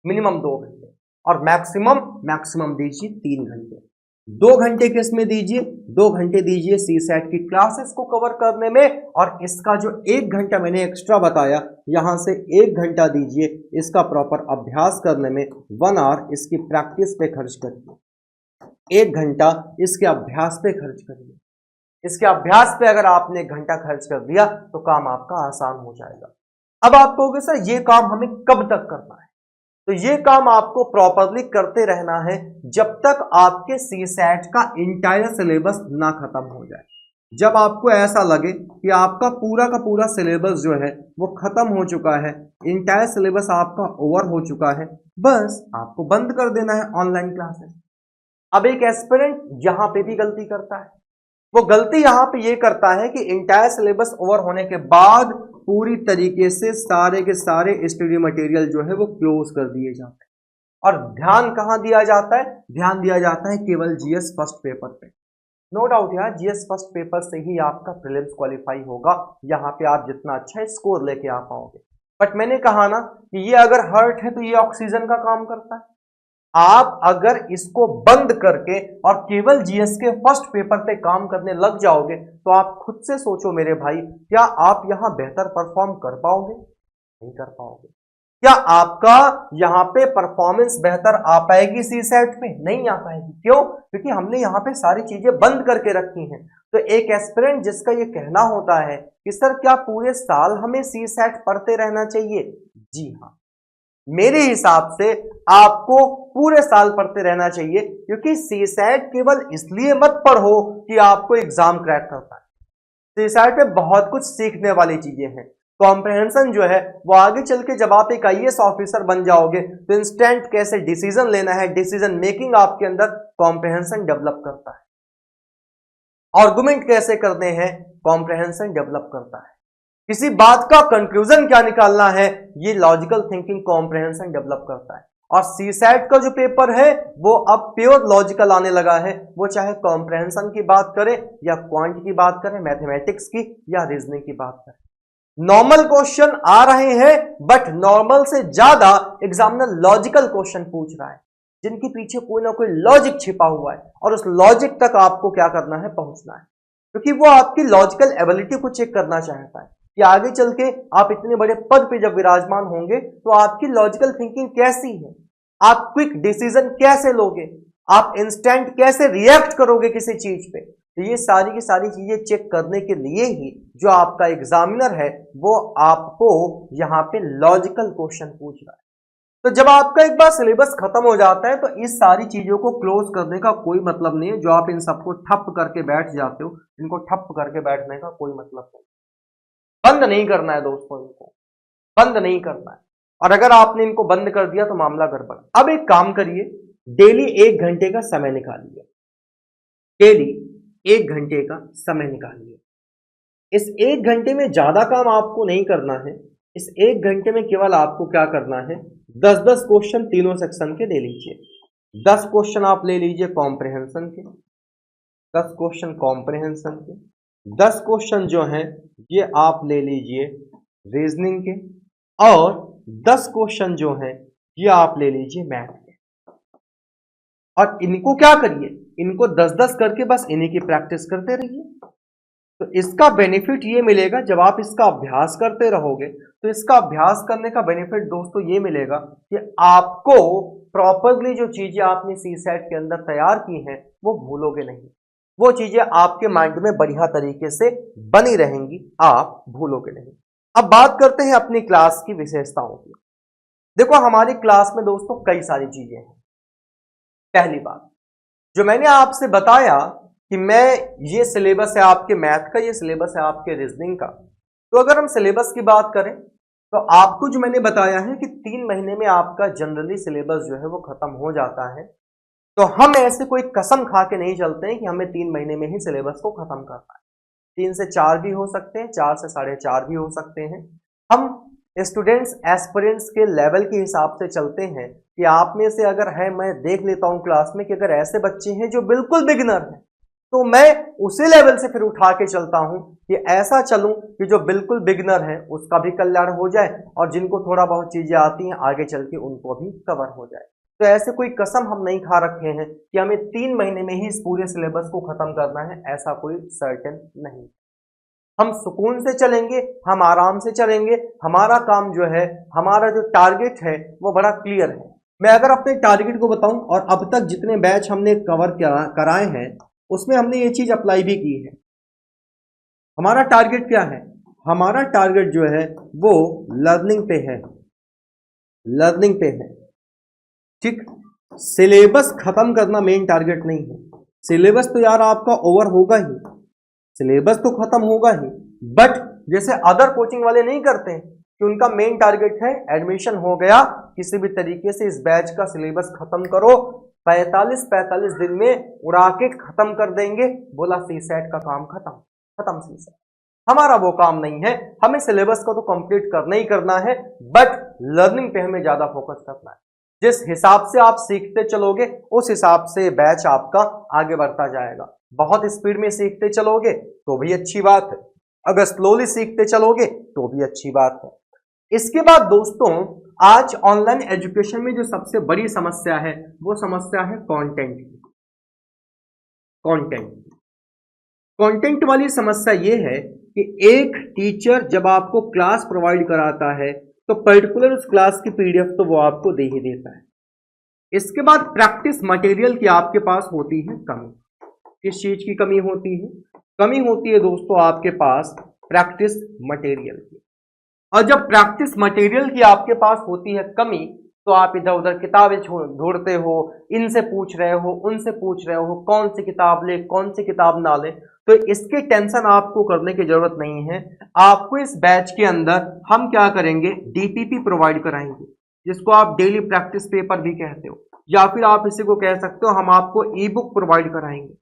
मिनिमम 2 घंटे, और मैक्सिमम दीजिए 3 घंटे। 2 घंटे किस में दीजिए, 2 घंटे दीजिए सी सेट की क्लासेस को कवर करने में, और इसका जो 1 घंटा मैंने एक्स्ट्रा बताया, यहां से 1 घंटा दीजिए इसका प्रॉपर अभ्यास करने में, 1 आवर इसकी प्रैक्टिस पे खर्च करिए, 1 घंटा इसके अभ्यास पे खर्च करिए। इसके अभ्यास पे अगर आपने 1 घंटा खर्च कर दिया तो काम आपका आसान हो जाएगा। अब आप कहोगे सर ये काम हमें कब तक करना है, तो ये काम आपको प्रॉपरली करते रहना है जब तक आपके सी सेट का इंटायर सिलेबस ना खत्म हो जाए। जब आपको ऐसा लगे कि आपका पूरा का पूरा सिलेबस जो है वो खत्म हो चुका है, इंटायर सिलेबस आपका ओवर हो चुका है, बस आपको बंद कर देना है ऑनलाइन क्लासेस। अब एक एस्पिरेंट यहां पे भी गलती करता है, वो गलती यहां पे ये करता है कि इंटायर सिलेबस ओवर होने के बाद पूरी तरीके से सारे के सारे स्टडी मटेरियल जो है वो क्लोज कर दिए जाते हैं, और ध्यान कहां दिया जाता है, ध्यान दिया जाता है केवल जीएस फर्स्ट पेपर पे। नो डाउट यार, जीएस फर्स्ट पेपर से ही आपका प्रीलिम्स क्वालिफाई होगा, यहां पे आप जितना अच्छा स्कोर लेके आ पाओगे। बट मैंने कहा ना कि ये अगर हर्ट है तो ये ऑक्सीजन का काम करता है। आप अगर इसको बंद करके और केवल जीएस के फर्स्ट पेपर पे काम करने लग जाओगे तो आप खुद से सोचो मेरे भाई, क्या आप यहां बेहतर परफॉर्म कर पाओगे, नहीं कर पाओगे। क्या आपका यहां पे परफॉर्मेंस बेहतर आ पाएगी सी सेट में, नहीं आ पाएगी। क्यों, क्योंकि हमने यहां पे सारी चीजें बंद करके रखी हैं। तो एक एस्पिरेंट जिसका ये कहना होता है कि सर क्या पूरे साल हमें सी सेट पढ़ते रहना चाहिए, जी हाँ, मेरे हिसाब से आपको पूरे साल पढ़ते रहना चाहिए, क्योंकि सी सेट केवल इसलिए मत पढ़ो कि आपको एग्जाम क्रैक करता है। सी सेट में बहुत कुछ सीखने वाली चीजें हैं। कॉम्प्रहेंशन जो है वो आगे चल के जब आप एक आईएएस ऑफिसर बन जाओगे तो इंस्टेंट कैसे डिसीजन लेना है, डिसीजन मेकिंग आपके अंदर कॉम्प्रहेंशन डेवलप करता है। आर्गुमेंट कैसे करने हैं, कॉम्प्रहेंशन डेवलप करता है। किसी बात का कंक्लूजन क्या निकालना है, ये लॉजिकल थिंकिंग कॉम्प्रहेंशन डेवलप करता है। और सी सेट का जो पेपर है वो अब प्योर लॉजिकल आने लगा है, वो चाहे कॉम्प्रहेंशन की बात करें या क्वांट की बात करें, मैथमेटिक्स की या रीजनिंग की बात करें। नॉर्मल क्वेश्चन आ रहे हैं बट नॉर्मल से ज्यादा एग्जामिनर लॉजिकल क्वेश्चन पूछ रहा है, जिनके पीछे कोई ना कोई लॉजिक छिपा हुआ है, और उस लॉजिक तक आपको क्या करना है, पहुंचना है, क्योंकि वो आपकी लॉजिकल एबिलिटी को चेक करना चाहता है कि आगे चल के आप इतने बड़े पद पे जब विराजमान होंगे तो आपकी लॉजिकल थिंकिंग कैसी है, आप क्विक डिसीजन कैसे लोगे, आप इंस्टेंट कैसे रिएक्ट करोगे किसी चीज पे। तो ये सारी की सारी चीजें चेक करने के लिए ही जो आपका एग्जामिनर है वो आपको यहाँ पे लॉजिकल क्वेश्चन पूछ रहा है। तो जब आपका एक बार सिलेबस खत्म हो जाता है तो इस सारी चीजों को क्लोज करने का कोई मतलब नहीं है। जो आप इन सबको ठप करके बैठ जाते हो, इनको ठप करके बैठने का कोई मतलब नहीं। बंद नहीं करना है दोस्तों, इनको बंद नहीं करना है। और अगर आपने इनको बंद कर दिया तो मामला गड़बड़। अब एक काम करिए, डेली 1 घंटे का समय निकालिए, डेली 1 घंटे का समय निकालिए। इस 1 घंटे में ज्यादा काम आपको नहीं करना है। इस 1 घंटे में केवल आपको क्या करना है, 10-10 क्वेश्चन तीनों सेक्शन के ले लीजिए। 10 क्वेश्चन आप ले लीजिए कॉम्प्रिहेंशन के, 10 क्वेश्चन कॉम्प्रिहेंशन के, 10 क्वेश्चन जो हैं ये आप ले लीजिए रीजनिंग के, और 10 क्वेश्चन जो हैं ये आप ले लीजिए मैथ के। और इनको क्या करिए, इनको 10-10 करके बस इन्हीं की प्रैक्टिस करते रहिए। तो इसका बेनिफिट ये मिलेगा, जब आप इसका अभ्यास करते रहोगे तो इसका अभ्यास करने का बेनिफिट दोस्तों ये मिलेगा कि आपको प्रॉपरली जो चीजें आपने सीसेट के अंदर तैयार की हैं वो भूलोगे नहीं। वो चीजें आपके माइंड में बढ़िया तरीके से बनी रहेंगी, आप भूलोगे नहीं। अब बात करते हैं अपनी क्लास की विशेषताओं की। देखो हमारी क्लास में दोस्तों कई सारी चीजें हैं। पहली बात जो मैंने आपसे बताया कि मैं ये सिलेबस है आपके मैथ का, ये सिलेबस है आपके रीजनिंग का। तो अगर हम सिलेबस की बात करें तो आपको जो मैंने बताया है कि 3 महीने में आपका जनरली सिलेबस जो है वो खत्म हो जाता है। तो हम ऐसे कोई कसम खा के नहीं चलते हैं कि हमें 3 महीने में ही सिलेबस को खत्म करना है। 3 से 4 भी हो सकते हैं, 4 से 4.5 भी हो सकते हैं। हम स्टूडेंट्स एस्पिरेंट्स के लेवल के हिसाब से चलते हैं कि आप में से अगर है, मैं देख लेता हूं क्लास में कि अगर ऐसे बच्चे हैं जो बिल्कुल बिगिनर हैं तो मैं उसी लेवल से फिर उठा के चलता हूं कि ऐसा चलूं कि जो बिल्कुल बिगिनर है उसका भी कल्याण हो जाए और जिनको थोड़ा बहुत चीजें आती हैं आगे चल के उनको भी कवर हो जाए। तो ऐसे कोई कसम हम नहीं खा रखे हैं कि हमें 3 महीने में ही इस पूरे सिलेबस को खत्म करना है, ऐसा कोई सर्टेन नहीं। हम सुकून से चलेंगे, हम आराम से चलेंगे। हमारा काम जो है, हमारा जो टारगेट है वो बड़ा क्लियर है। मैं अगर अपने टारगेट को बताऊं और अब तक जितने बैच हमने कवर कराए हैं उसमें हमने ये चीज अप्लाई भी की है। हमारा टारगेट क्या है, हमारा टारगेट जो है वो लर्निंग पे है, लर्निंग पे है। ठीक, सिलेबस खत्म करना मेन टारगेट नहीं है। सिलेबस तो यार आपका ओवर होगा ही, सिलेबस तो खत्म होगा ही, बट जैसे अदर कोचिंग वाले नहीं करते कि उनका मेन टारगेट है एडमिशन हो गया, किसी भी तरीके से इस बैच का सिलेबस खत्म करो, 45 दिन में उड़ा के खत्म कर देंगे, बोला सीसेट का काम खत्म, खत्म सीसेट। हमारा वो काम नहीं है। हमें सिलेबस को तो कंप्लीट करना ही करना है, बट लर्निंग पे हमें ज्यादा फोकस करना है। जिस हिसाब से आप सीखते चलोगे उस हिसाब से बैच आपका आगे बढ़ता जाएगा। बहुत स्पीड में सीखते चलोगे तो भी अच्छी बात है, अगर स्लोली सीखते चलोगे तो भी अच्छी बात है। इसके बाद दोस्तों, आज ऑनलाइन एजुकेशन में जो सबसे बड़ी समस्या है वो समस्या है कंटेंट की। कंटेंट वाली समस्या ये है कि एक टीचर जब आपको क्लास प्रोवाइड कराता है तो पर्टिकुलर उस क्लास की पीडीएफ तो वो आपको दे ही देता है। इसके बाद प्रैक्टिस मटेरियल की आपके पास होती है कमी। किस चीज की कमी होती है? कमी होती है दोस्तों आपके पास प्रैक्टिस मटेरियल की। और जब प्रैक्टिस मटेरियल की आपके पास होती है कमी तो आप इधर उधर किताबें ढूंढते हो, इनसे पूछ रहे हो, उनसे पूछ रहे हो, कौन सी किताब ले, कौन सी किताब ना ले। तो इसकी टेंशन आपको करने की जरूरत नहीं है। आपको इस बैच के अंदर हम क्या करेंगे, डीपीपी प्रोवाइड कराएंगे, जिसको आप डेली प्रैक्टिस पेपर भी कहते हो, या फिर आप इसी को कह सकते हो हम आपको ई बुक प्रोवाइड कराएंगे।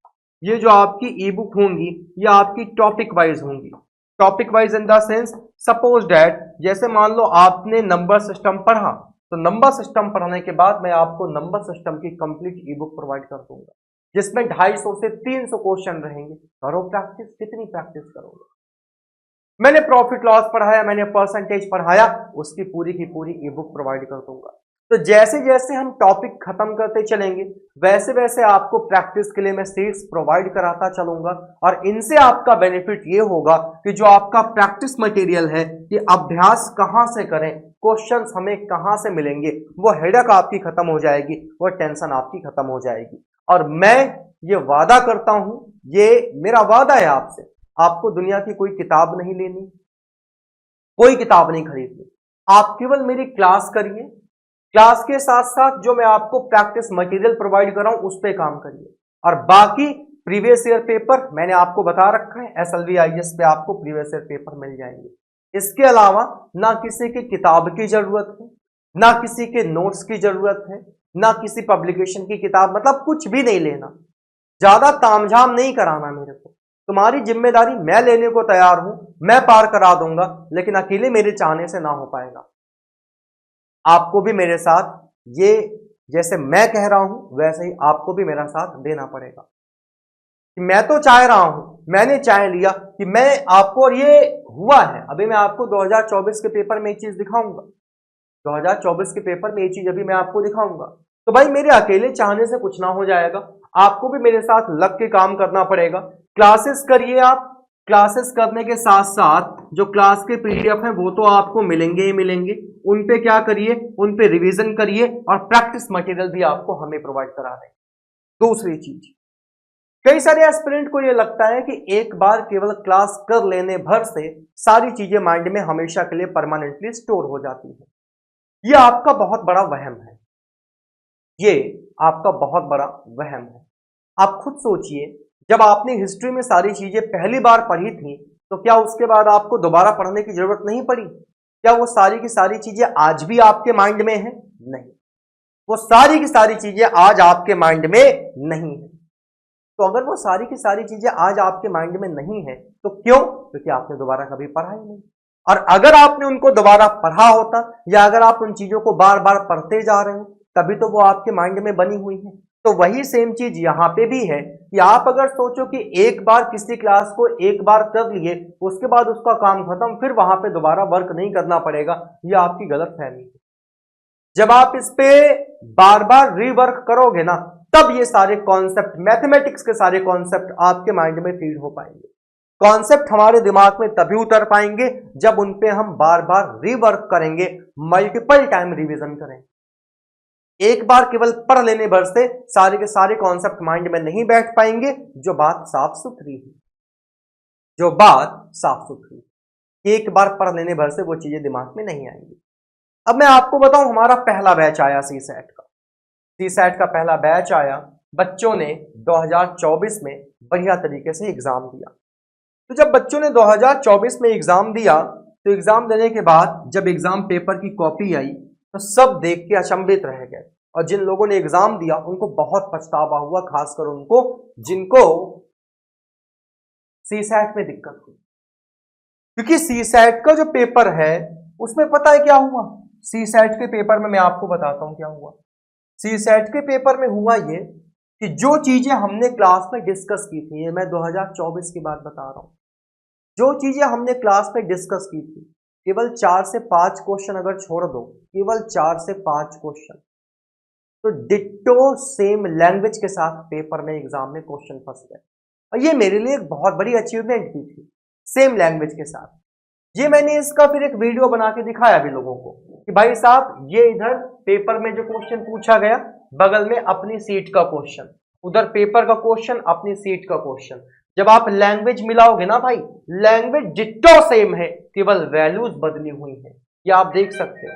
ये जो आपकी ई बुक होंगी ये आपकी टॉपिक वाइज होंगी। Topic wise in the sense, suppose that जैसे मान लो आपने नंबर सिस्टम पढ़ा, तो नंबर सिस्टम पढ़ने के बाद मैं आपको नंबर सिस्टम की कंप्लीट ई बुक प्रोवाइड कर दूंगा, जिसमें 250 से 300 क्वेश्चन रहेंगे। करो प्रैक्टिस, कितनी प्रैक्टिस करोगे? मैंने प्रॉफिट लॉस पढ़ाया, मैंने परसेंटेज पढ़ाया, उसकी पूरी की पूरी ई बुक प्रोवाइड कर दूंगा। तो जैसे जैसे हम टॉपिक खत्म करते चलेंगे वैसे वैसे आपको प्रैक्टिस के लिए मैं सीट्स प्रोवाइड कराता चलूंगा। और इनसे आपका बेनिफिट ये होगा कि जो आपका प्रैक्टिस मटेरियल है कि अभ्यास कहां से करें, क्वेश्चंस हमें कहां से मिलेंगे, वो हेडक आपकी खत्म हो जाएगी, वो टेंशन आपकी खत्म हो जाएगी। और मैं ये वादा करता हूं, ये मेरा वादा है आपसे, आपको दुनिया की कोई किताब नहीं लेनी, कोई किताब नहीं खरीदनी। आप केवल मेरी क्लास करिए, क्लास के साथ साथ जो मैं आपको प्रैक्टिस मटेरियल प्रोवाइड कर रहा हूं उस पर काम करिए। और बाकी प्रीवियस ईयर पेपर मैंने आपको बता रखा है, SLV IAS पे आपको प्रीवियस ईयर पेपर मिल जाएंगे। इसके अलावा ना किसी की किताब की जरूरत है, ना किसी के नोट्स की जरूरत है, ना किसी पब्लिकेशन की किताब, मतलब कुछ भी नहीं लेना, ज्यादा तामझाम नहीं कराना मेरे को। तुम्हारी जिम्मेदारी मैं लेने को तैयार हूं, मैं पार करा दूंगा, लेकिन अकेले मेरे चाहने से ना हो पाएगा। आपको भी मेरे साथ ये, जैसे मैं कह रहा हूं वैसे ही आपको भी मेरा साथ देना पड़ेगा। कि मैं तो चाह रहा हूं, मैंने चाह लिया कि मैं आपको, और ये हुआ है, अभी मैं आपको 2024 के पेपर में एक चीज दिखाऊंगा, 2024 के पेपर में ये चीज अभी मैं आपको दिखाऊंगा। तो भाई मेरे अकेले चाहने से कुछ ना हो जाएगा, आपको भी मेरे साथ लग के काम करना पड़ेगा। क्लासेस करिए आप, क्लासेस करने के साथ साथ जो क्लास के PDF हैं वो तो आपको मिलेंगे ही मिलेंगे, उन पे क्या करिए, उन पे रिवीजन करिए, और प्रैक्टिस मटेरियल भी आपको हमें प्रोवाइड करा रहे हैं। दूसरी चीज, कई सारे एस्पिरेंट को ये लगता है कि एक बार केवल क्लास कर लेने भर से सारी चीजें माइंड में हमेशा के लिए परमानेंटली स्टोर हो जाती है। ये आपका बहुत बड़ा वहम है, ये आपका बहुत बड़ा वहम है। आप खुद सोचिए, जब आपने हिस्ट्री में सारी चीजें पहली बार पढ़ी थी तो क्या उसके बाद आपको दोबारा पढ़ने की जरूरत नहीं पड़ी? क्या वो सारी की सारी चीजें आज भी आपके माइंड में है? नहीं, वो सारी की सारी चीजें आज आपके माइंड में नहीं है। तो अगर वो सारी की सारी चीजें आज आपके माइंड में नहीं है तो क्यों? क्योंकि आपने दोबारा कभी पढ़ा ही नहीं। और अगर आपने उनको दोबारा पढ़ा होता, या अगर आप उन चीजों को बार बार पढ़ते जा रहे हो, तभी तो वो आपके माइंड में बनी हुई है। तो वही सेम चीज यहां पे भी है कि आप अगर सोचो कि एक बार किसी क्लास को एक बार कर लिए, उसके बाद उसका काम खत्म, फिर वहां पे दोबारा वर्क नहीं करना पड़ेगा, ये आपकी गलतफहमी है। जब आप इस पे बार बार रीवर्क करोगे ना, तब ये सारे कॉन्सेप्ट, मैथमेटिक्स के सारे कॉन्सेप्ट आपके माइंड में फीड हो पाएंगे। कॉन्सेप्ट हमारे दिमाग में तभी उतर पाएंगे जब उन पे हम बार बार रीवर्क करेंगे, मल्टीपल टाइम रिवीजन करेंगे। एक बार केवल पढ़ लेने भर से सारे के सारे कॉन्सेप्ट माइंड में नहीं बैठ पाएंगे। जो बात साफ सुथरी है, जो बात साफ सुथरी, एक बार पढ़ लेने भर से वो चीजें दिमाग में नहीं आएंगी। अब मैं आपको बताऊं, हमारा पहला बैच आया सीसैट का, सीसैट का पहला बैच आया, बच्चों ने 2024 में बढ़िया तरीके से एग्जाम दिया। तो जब बच्चों ने 2024 में एग्जाम दिया, तो एग्जाम देने के बाद जब एग्जाम पेपर की कॉपी आई तो सब देख के अचंभित रह गए, और जिन लोगों ने एग्जाम दिया उनको बहुत पछतावा हुआ, खासकर उनको जिनको सीसैट में दिक्कत हुई। क्योंकि सीसैट का जो पेपर है उसमें पता है क्या हुआ? सीसैट के पेपर में मैं आपको बताता हूं क्या हुआ। सीसैट के पेपर में हुआ ये कि जो चीजें हमने क्लास में डिस्कस की थी, ये मैं 2024 की बात बता रहा हूं, जो चीजें हमने क्लास में डिस्कस की थी, केवल 4 से 5 क्वेश्चन अगर छोड़ दो, केवल 4 से 5 क्वेश्चन, तो डिट्टो सेम लैंग्वेज के साथ पेपर में एग्जाम में क्वेश्चन फंस गए। और ये मेरे लिए एक बहुत बड़ी अचीवमेंट भी थी, सेम लैंग्वेज के साथ। ये मैंने इसका फिर एक वीडियो बना के दिखाया भी लोगों को कि भाई साहब, ये इधर पेपर में जो क्वेश्चन पूछा गया, बगल में अपनी सीट का क्वेश्चन, उधर पेपर का क्वेश्चन, अपनी सीट का क्वेश्चन। जब आप लैंग्वेज मिलाओगे ना भाई, लैंग्वेज डिट्टो सेम है, केवल वैल्यूज बदली हुई है। ये आप देख सकते हो,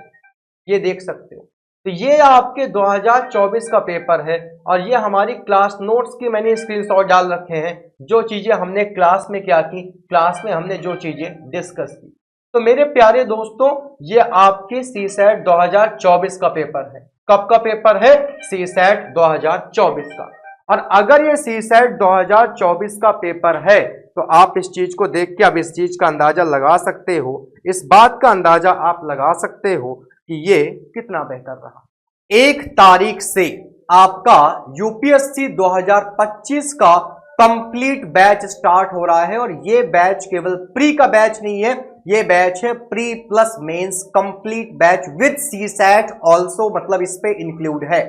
ये देख सकते हो। तो ये आपके 2024 का पेपर है, और ये हमारी क्लास नोट्स की मैंने स्क्रीनशॉट डाल रखे हैं, जो चीजें हमने क्लास में क्या की, क्लास में हमने जो चीजें डिस्कस की। तो मेरे प्यारे दोस्तों, ये आपके सीसैट 2024 का पेपर है। कब का पेपर है? सीसैट 2024 का। और अगर ये सीसैट 2024 का पेपर है तो आप इस चीज को देख के अब इस चीज का अंदाजा लगा सकते हो, इस बात का अंदाजा आप लगा सकते हो कि ये कितना बेहतर रहा। 1 तारीख से आपका यूपीएससी 2025 का कंप्लीट बैच स्टार्ट हो रहा है, और ये बैच केवल प्री का बैच नहीं है, ये बैच है pre plus mains complete batch with CSAT also, मतलब इस पे इंक्लूड है।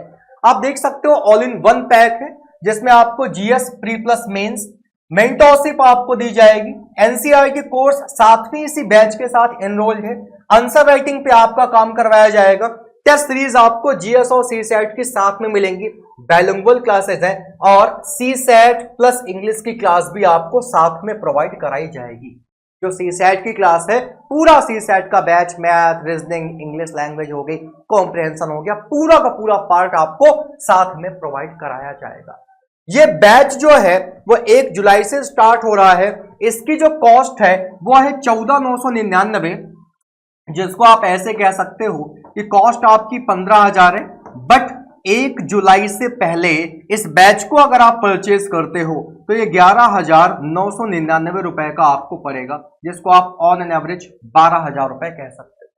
आप देख सकते हो ऑल इन वन पैक है, जिसमें आपको GS pre plus mains, mentorship आपको दी जाएगी, एनसीईआरटी कोर्स साथ में इसी बैच के साथ एनरोल्ड है, आंसर राइटिंग पे आपका काम करवाया जाएगा, टेस्ट सीरीज आपको जीएस और सीसैट के साथ में मिलेंगी, बाइलिंगुअल क्लासेस हैं, और सीसैट प्लस इंग्लिश की क्लास भी आपको साथ में प्रोवाइड कराई जाएगी। जो सी सेट की क्लास है, पूरा सी सेट का batch, math, reasoning, English language हो गई, कॉम्प्रिहेंशन हो गया, पूरा का पूरा पार्ट आपको साथ में प्रोवाइड कराया जाएगा। ये बैच जो है वो 1 जुलाई से स्टार्ट हो रहा है। इसकी जो कॉस्ट है वो है 14,999, जिसको आप ऐसे कह सकते हो कि कॉस्ट आपकी 15,000 है। बट 1 जुलाई से पहले इस बैच को अगर आप परचेज करते हो तो ये 11,999 रुपए का आपको पड़ेगा, जिसको आप ऑन एन एवरेज 12,000 रुपए कह सकते हो।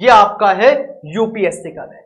ये आपका है यूपीएससी का बैच।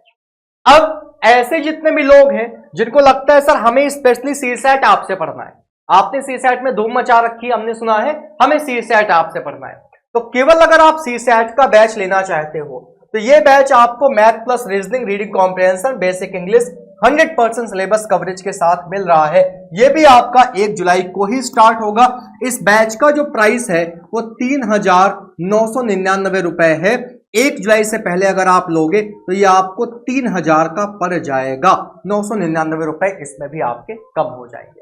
अब ऐसे जितने भी लोग हैं जिनको लगता है सर हमें स्पेशली सी सेट आपसे पढ़ना है, आपने सी सेट में धूम मचा रखी, हमने सुना है, हमें सी सेट आपसे पढ़ना है, तो केवल अगर आप सी सेट का बैच लेना चाहते हो तो ये बैच आपको math plus reasoning, reading comprehension, basic English 100% syllabus coverage के साथ मिल रहा है। ये भी आपका 1 जुलाई को ही स्टार्ट होगा। इस बैच का जो प्राइस है वो 3,999 रुपए है। 1 जुलाई से पहले अगर आप लोगे तो ये आपको 3,000 का पड़ जाएगा। 999 रुपए इसमें भी आपके कम हो जाएंगे।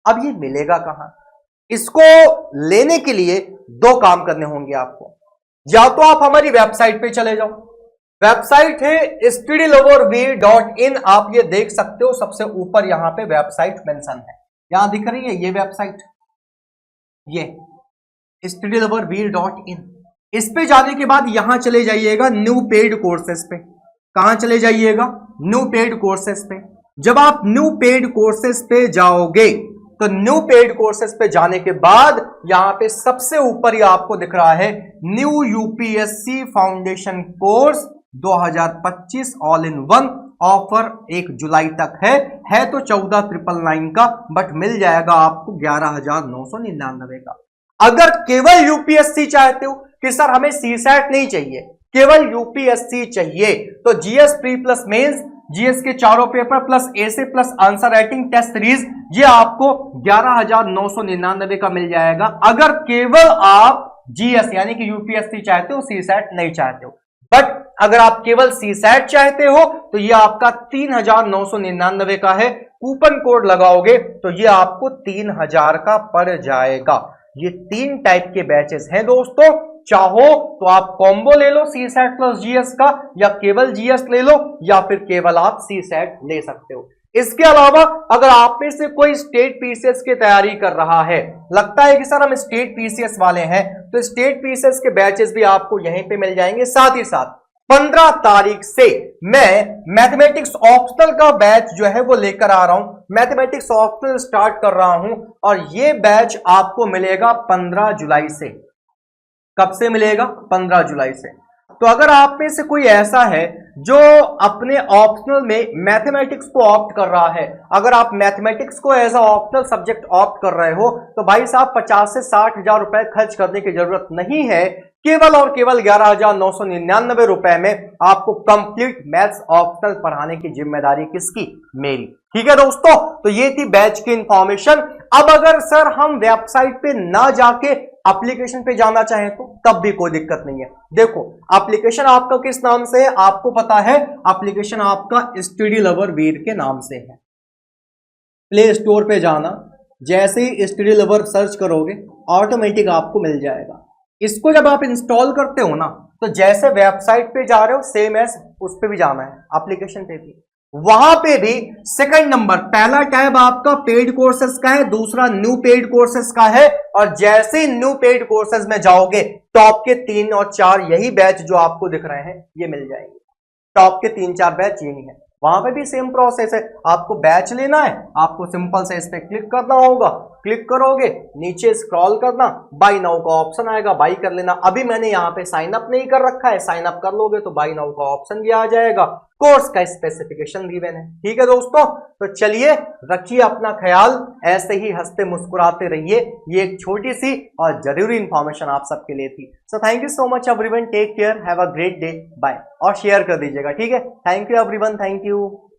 अब ये मिलेगा कहां? इसको लेने के लिए 2 काम करने होंगे आपको। या तो आप हमारी वेबसाइट पे चले जाओ, वेबसाइट है studyloverv.in, आप ये देख सकते हो, सबसे ऊपर यहां पे वेबसाइट मेंशन है, यहां दिख रही है ये वेबसाइट, ये studyloverv.in। इस पे जाने के बाद यहां चले जाइएगा न्यू पेड कोर्सेस पे। कहां चले जाइएगा? न्यू पेड कोर्सेस पे। जब आप न्यू पेड कोर्सेस पे जाओगे तो न्यू पेड कोर्सेस पे जाने के बाद यहां पे सबसे ऊपर ही आपको दिख रहा है new UPSC foundation course 2025 all in one. Offer 1 जुलाई तक है तो 14,999 का, बट मिल जाएगा आपको 11,999 का। अगर केवल यूपीएससी चाहते हो कि सर हमें सी सेट नहीं चाहिए, केवल यूपीएससी चाहिए, तो GS pre plus mains, GS के चारों paper plus essay plus answer writing test series, ये आपको 11,999 का मिल जाएगा। अगर केवल आप जीएस यानी कि यूपीएससी चाहते हो, सी सेट नहीं चाहते हो। बट अगर आप केवल सी सेट चाहते हो तो ये आपका 3,999 का है। कूपन कोड लगाओगे तो ये आपको 3,000 का पड़ जाएगा। ये 3 टाइप के बैचेस हैं दोस्तों। चाहो तो आप कॉम्बो ले लो सी सेट प्लस जीएस का, या केवल जीएस ले लो, या फिर केवल आप सी सेट ले सकते हो। इसके अलावा अगर आप में से कोई स्टेट पीसीएस की तैयारी कर रहा है, लगता है कि सर हम स्टेट पीसीएस वाले हैं, तो स्टेट पीसीएस के बैचेस भी आपको यहीं पे मिल जाएंगे। साथ ही साथ 15 तारीख से मैं मैथमेटिक्स ऑप्शनल का बैच जो है वो लेकर आ रहा हूं। मैथमेटिक्स ऑप्शनल स्टार्ट कर रहा हूं और ये बैच आपको मिलेगा 15 जुलाई से। कब से मिलेगा? 15 जुलाई से। तो अगर आप में से कोई ऐसा है जो अपने ऑप्शनल में मैथमेटिक्स को ऑप्ट कर रहा है, अगर आप मैथमेटिक्स को as a optional subject opt कर रहे हो, तो भाई साहब 50 से 60 हजार रुपए खर्च करने की जरूरत नहीं है। केवल और केवल 11,999 रुपए में आपको कंप्लीट मैथ्स ऑप्शनल पढ़ाने की जिम्मेदारी किसकी? मेरी। ठीक है दोस्तों, तो ये थी बैच की इंफॉर्मेशन। अब अगर सर हम वेबसाइट पे ना जाके एप्लीकेशन पे जाना चाहें तो तब भी कोई दिक्कत नहीं है। देखो एप्लीकेशन आपका किस नाम से है आपको पता है, एप्लीकेशन आपका स्टडी लवर वीर के नाम से है। प्ले स्टोर पे जाना, जैसे ही स्टडी लवर सर्च करोगे ऑटोमेटिक आपको मिल जाएगा। इसको जब आप इंस्टॉल करते हो ना, तो जैसे वेबसाइट पे जा रहे हो सेम एज उस पे भी जाना है, एप्लीकेशन पे भी। वहां पे भी सेकंड नंबर, पहला टैब आपका पेड कोर्सेज का है, दूसरा न्यू पेड कोर्सेज का है। और जैसे ही न्यू पेड कोर्सेज में जाओगे, टॉप के 3 और 4 यही बैच जो आपको दिख रहे हैं ये मिल जाएंगे। टॉप के 3-4 बैच यही है। वहां पे भी सेम प्रोसेस है। आपको बैच लेना है, आपको सिंपल से इस पे क्लिक करना होगा। क्लिक करोगे, नीचे स्क्रॉल करना, बाई नाउ का ऑप्शन आएगा, बाई कर लेना। अभी मैंने यहाँ पे साइन अप नहीं कर रखा है, साइन अप कर लोगे तो बाई नाउ का ऑप्शन भी आ जाएगा। कोर्स का स्पेसिफिकेशन गिवन है। ठीक है दोस्तों, तो चलिए रखिए अपना ख्याल, ऐसे ही हंसते मुस्कुराते रहिए। ये एक छोटी सी और जरूरी इंफॉर्मेशन आप सबके लिए थी। So thank you so much everyone, take care, have a great day, bye. और शेयर कर दीजिएगा, ठीक है। Thank you everyone, thank you.